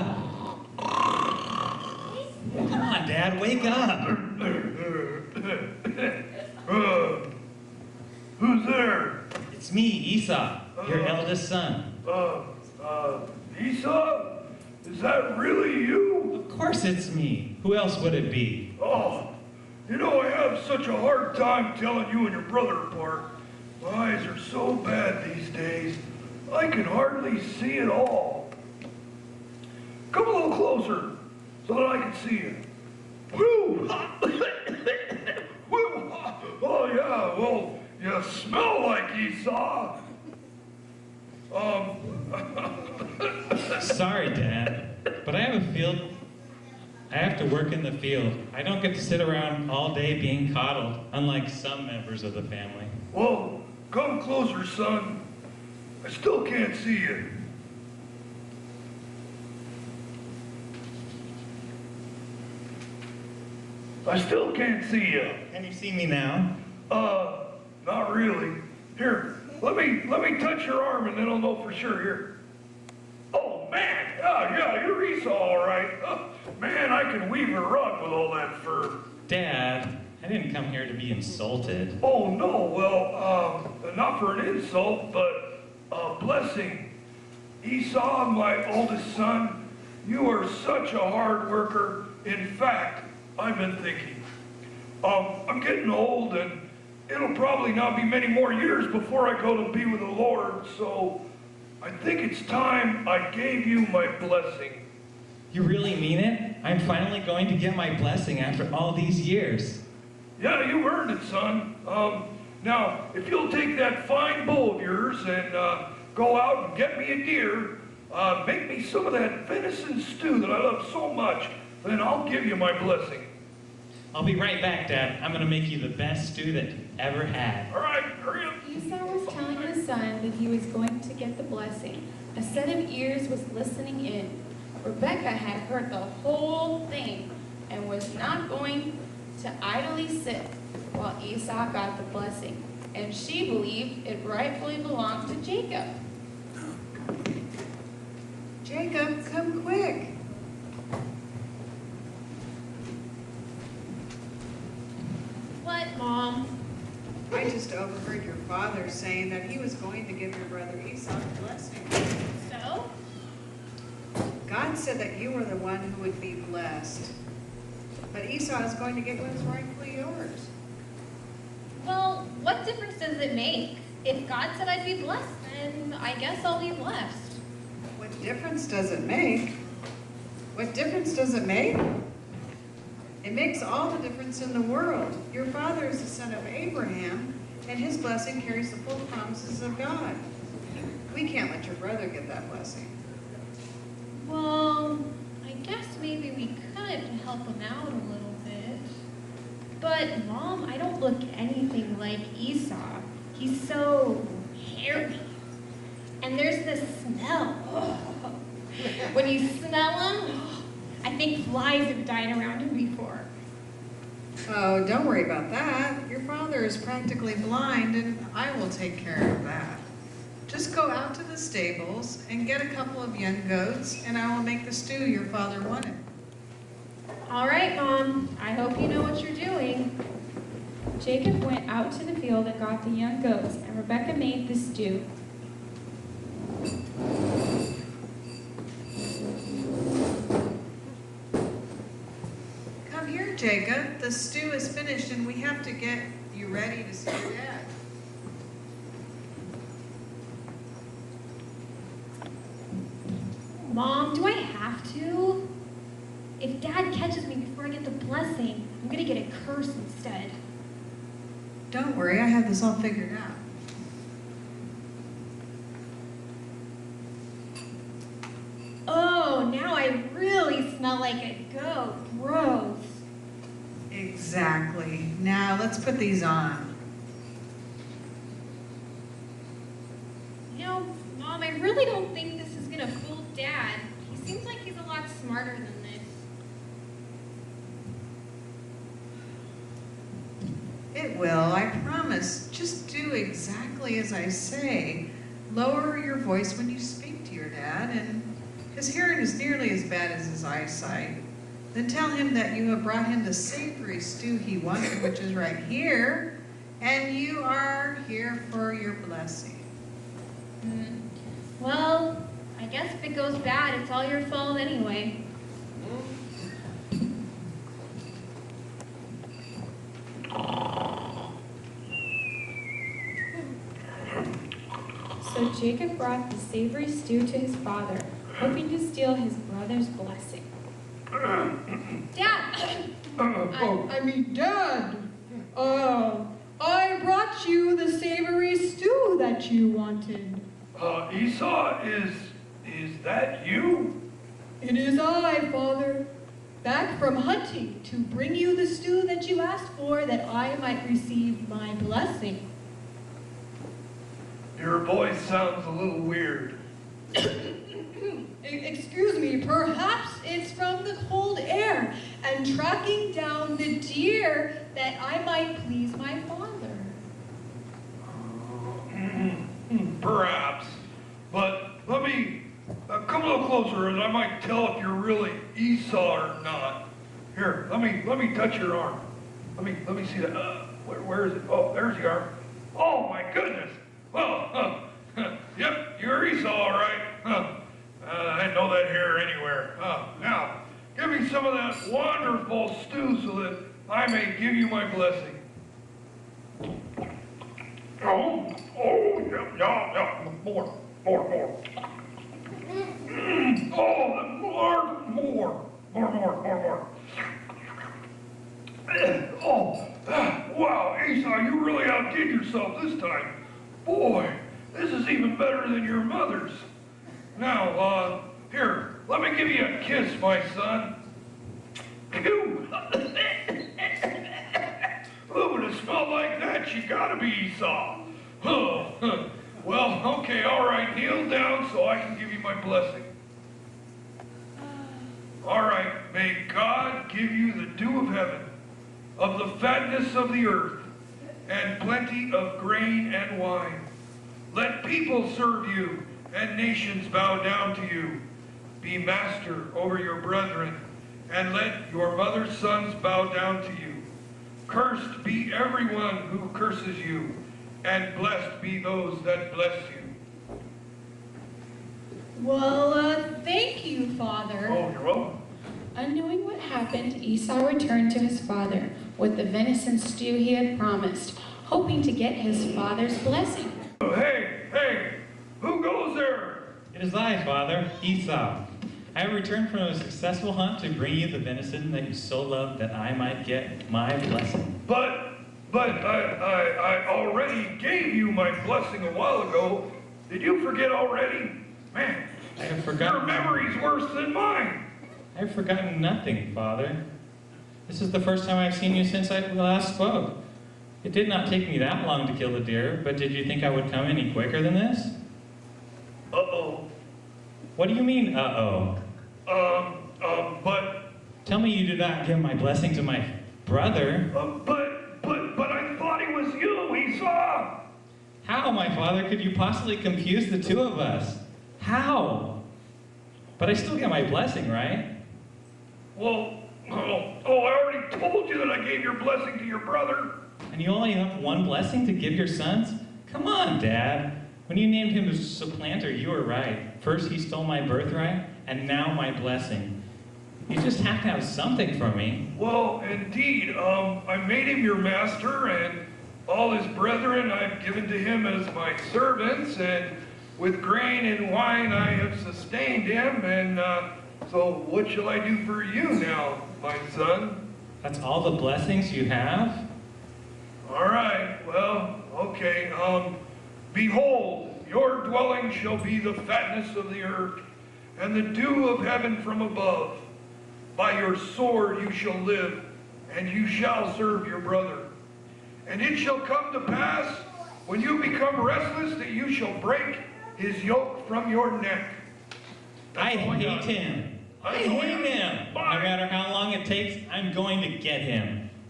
up. Come on, Dad, wake up. Who's there? It's me, Esau, your eldest son. Esau? Is that really you? Of course it's me. Who else would it be? Oh, you know, I have such a hard time telling you and your brother apart. My eyes are so bad these days, I can hardly see at all. Come a little closer so that I can see you. Whew! Whew! Oh, yeah, well, you smell like Esau. Sorry, Dad, but I have a field. I have to work in the field. I don't get to sit around all day being coddled, unlike some members of the family. Well, come closer, son. I still can't see you. I still can't see you. Can you see me now? Not really. Here, let me touch your arm and then I'll know for sure. Here. Oh, man. Yeah, you're Esau, all right. Man, I can weave a rug with all that fur. Dad, I didn't come here to be insulted. Oh, no. Well, not for an insult, but a blessing. Esau, my oldest son, you are such a hard worker. In fact, I've been thinking. I'm getting old, and it'll probably not be many more years before I go to be with the Lord, so I think it's time I gave you my blessing. You really mean it? I'm finally going to get my blessing after all these years. Yeah, you earned it, son. Now, if you'll take that fine bow of yours and go out and get me a deer, make me some of that venison stew that I love so much, then I'll give you my blessing. I'll be right back, Dad. I'm going to make you the best stew that you ever had. All right, hurry up. Esau was telling his son that he was going to get the blessing. A set of ears was listening in. Rebecca had heard the whole thing and was not going to idly sit while Esau got the blessing. And she believed it rightfully belonged to Jacob. Jacob, come quick. What, Mom? I just overheard your father saying that he was going to give your brother Esau the blessing. So? God said that you were the one who would be blessed. But Esau is going to get what is rightfully yours. Well, what difference does it make? If God said I'd be blessed, then I guess I'll be blessed. What difference does it make? What difference does it make? It makes all the difference in the world. Your father is the son of Abraham, and his blessing carries the full promises of God. We can't let your brother get that blessing. Well, I guess maybe we could to help him out a little bit. But, Mom, I don't look anything like Esau. He's so hairy. And there's this smell. When you smell him, I think flies have died around him before. Oh, don't worry about that. Your father is practically blind, and I will take care of that. Just go out to the stables and get a couple of young goats, and I will make the stew your father wanted. All right, Mom. I hope you know what you're doing. Jacob went out to the field and got the young goats, and Rebekah made the stew. Come here, Jacob. The stew is finished, and we have to get you ready to see your dad. Mom, do I have to? If Dad catches me before I get the blessing, I'm gonna get a curse instead. Don't worry, I have this all figured out. Oh, now I really smell like a goat. Gross. Exactly. Now, let's put these on. You know, Mom, I really don't think this is gonna fool Dad. He seems like he's a lot smarter than this. It will, I promise. Just do exactly as I say. Lower your voice when you speak to your dad, and His hearing is nearly as bad as his eyesight. Then tell him that you have brought him the savory stew he wanted, which is right here, and you are here for your blessing. Well, I guess if it goes bad, it's all your fault anyway. So Jacob brought the savory stew to his father, hoping to steal his brother's blessing. Dad! Dad, I brought you the savory stew that you wanted. Esau, is that you? It is I, Father, back from hunting to bring you the stew that you asked for, that I might receive my blessing. Your voice sounds a little weird. Excuse me, perhaps it's from the cold air and tracking down the deer that I might please my father. Perhaps. But let me come a little closer, and I might tell if you're really Esau or not. Here, let me touch your arm. Let me see that. Where is it? Oh, there's your arm. Oh my goodness. Well, yep, you're Esau, all right. I didn't know that hair anywhere. Now, give me some of that wonderful stew so that I may give you my blessing. Yeah, more. More. Wow, Esau, you really outdid yourself this time. Boy, this is even better than your mother's. Now, here, let me give you a kiss, my son. Phew. Ooh, to smell like that, you gotta be Esau. Oh, well, okay, all right, kneel down so I can give you my blessing. All right, may God give you the dew of heaven, of the fatness of the earth, and plenty of grain and wine. Let people serve you, and nations bow down to you. Be master over your brethren, and let your mother's sons bow down to you. Cursed be everyone who curses you, and blessed be those that bless you. Well, thank you, Father. Oh, you're welcome. Unknowing what happened, Esau returned to his father with the venison stew he had promised, hoping to get his father's blessing. Hey, who goes there? It is I, Father, Esau. I have returned from a successful hunt to bring you the venison that you so love, that I might get my blessing. But I already gave you my blessing a while ago. Did you forget already? Man, I have forgotten. your memory's worse than mine. I have forgotten nothing, Father. This is the first time I've seen you since we last spoke. It did not take me that long to kill the deer, but did you think I would come any quicker than this? Uh-oh. What do you mean, uh-oh? But Tell me you did not give my blessing to my brother. but I thought it was you, Esau. How, my father, could you possibly confuse the two of us? How? But I still get my blessing, right? Well, I already told you that I gave your blessing to your brother. And you only have one blessing to give your sons? Come on, Dad. When you named him a supplanter, you were right. First he stole my birthright, and now my blessing. You just have to have something for me. Well, indeed, I made him your master, and all his brethren I've given to him as my servants, and with grain and wine I have sustained him, and so what shall I do for you now, my son? That's all the blessings you have? All right, well, okay, behold, your dwelling shall be the fatness of the earth, and the dew of heaven from above. By your sword you shall live, and you shall serve your brother. And it shall come to pass, when you become restless, that you shall break his yoke from your neck. I hate him. I hate him. No matter how long it takes, I'm going to get him.